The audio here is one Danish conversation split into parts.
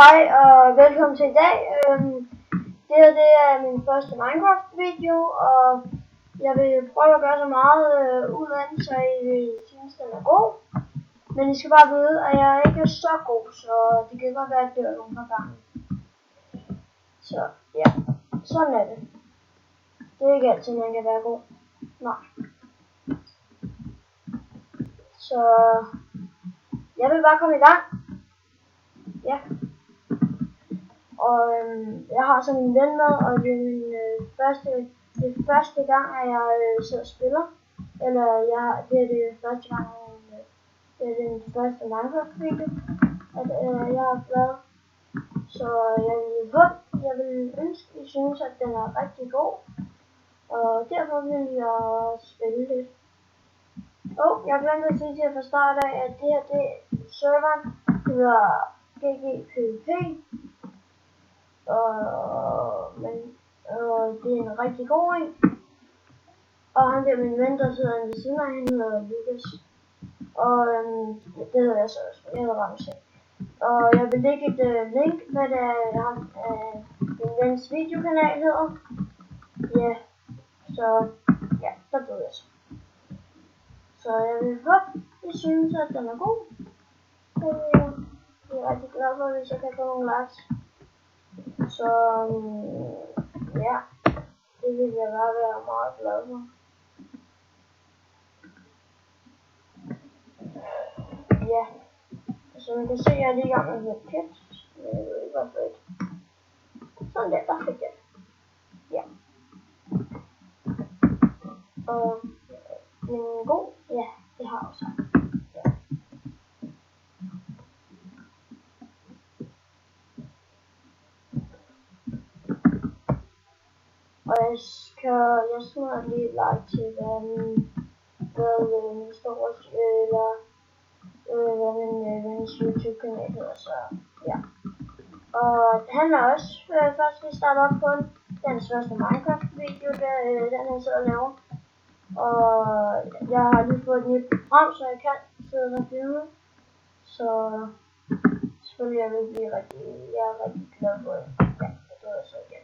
Hej og velkommen til i dag. Det her er min første Minecraft video, og jeg vil prøve at gøre så meget ud af den, så I synes den er god. Men I skal bare vide, at jeg ikke er så god, så det kan godt være, at det er nogle par gange. Så ja, sådan er det. Det er ikke altid, man kan være god. Nej. Så jeg vil bare komme i gang. Ja. Og jeg har sådan en ven med, og det er min første gang, at jeg sidder og spiller. Eller det er det første gang, det er den første Minecraft video, at jeg har lavet. Så jeg vil ønske, at I synes, at den er rigtig god. Og derfor vil jeg spille lidt. Jeg glemte at sige til at fra start af, at det her, serveren hedder GGPvP. Men det er en rigtig god en. Og han der min ven, der sidder ved siden af, han hedder Lukas. Og det hedder jeg så også, jeg hedder Ramsey. Og jeg vil lægge et link, hvad det er, min vens videokanal hedder. Ja, så ja, der ved jeg så. Så jeg vil håbe, I synes, at den er god. Jeg er rigtig glad for, hvis jeg kan få nogle likes. Så ja, det vil jeg bare være meget glad for. Ja, så man kan se, at jeg er lige i gang med at høre kæft. Jeg ved ikke, hvorfor ikke. Sådan der fik jeg det. Ja. Og det er god. Ja, det har jeg også. Ja. Og jeg smider lige et like til, hvad min store, eller hvad min vens YouTube-kanal hedder, så ja. Og han er også først lige startet op på den første Minecraft-video, den han sidder og laver. Og jeg har lige fået et nyt program, så jeg kan sidde og filme. Så selvfølgelig jeg er rigtig glad for det. Ja, det gør jeg så igen.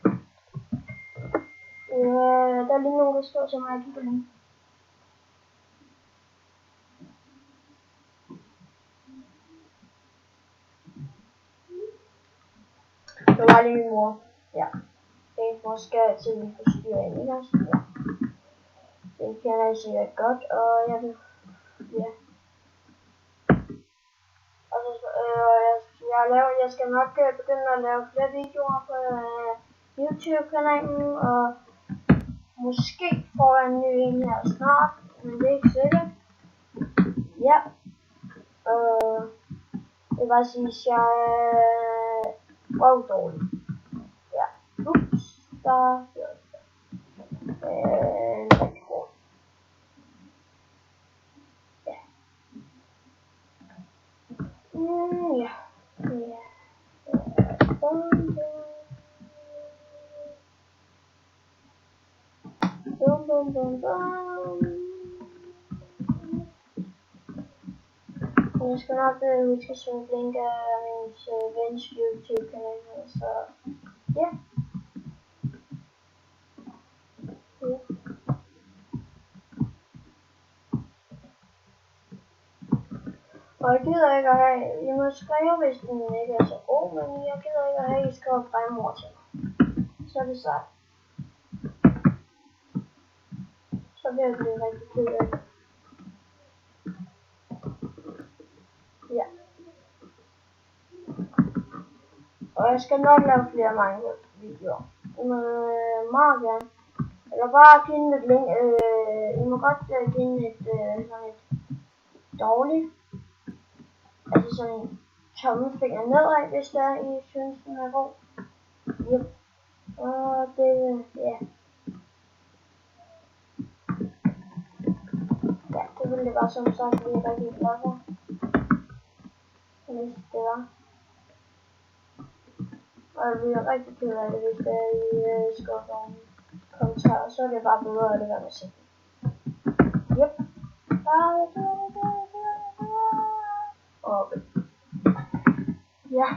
Der er lige nogen, der står til mig, jeg kigger lige. Det var lige min mor. Ja. Det er måske altid lige forstyrre ind, ikke også? Ja. Det kender jeg sikkert godt, og jeg vil... Ja. Og så, jeg skal nok begynde at lave flere videoer på YouTube-kanalen, og måske får jeg en ny en her snart, men det er ikke sikkert. Ja. Det vil bare sige, at jeg er dårlig. Ja. Ups. Der er rigtig hårdt. Ja. Ja. Ja. Bum. Jeg skal nok huske at smide link af min vens YouTube-kanal, så ja. Og jeg gider ikke at have, I må skrive, hvis den ikke er så god, men jeg gider ikke at have, I skriver fremover til mig. Så er det sagt. Så vil jeg blive rigtig ked af det. Ja. Og jeg skal nok lave flere Minecraft-videoer. I må meget gerne. Eller bare give den et link. I må godt give den sådan et dårligt. Altså sådan en tommelfinger nedad, hvis det er, I synes den er god. Yep. Og det, ja. Ja, det ville det bare som sagt blive rigtig glad for. Hvis det var. Og jeg bliver rigtig ked af det, hvis det er, I skriver nogle kommentarer, så er det bare bedre at det være med sig. Yep. Okay. Ja.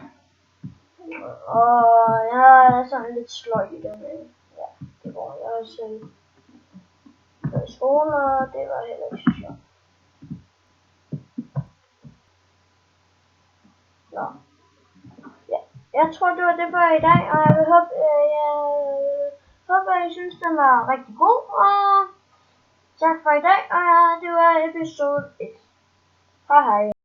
Og jeg er sådan lidt sløj i det, men ja, det går jeg også i skole, og det var heller ikke så sjovt. Nå. Ja, jeg tror, det var det for i dag, og jeg håber, I synes, den var rigtig god, og tak for i dag, og det var episode 1. Hej hej.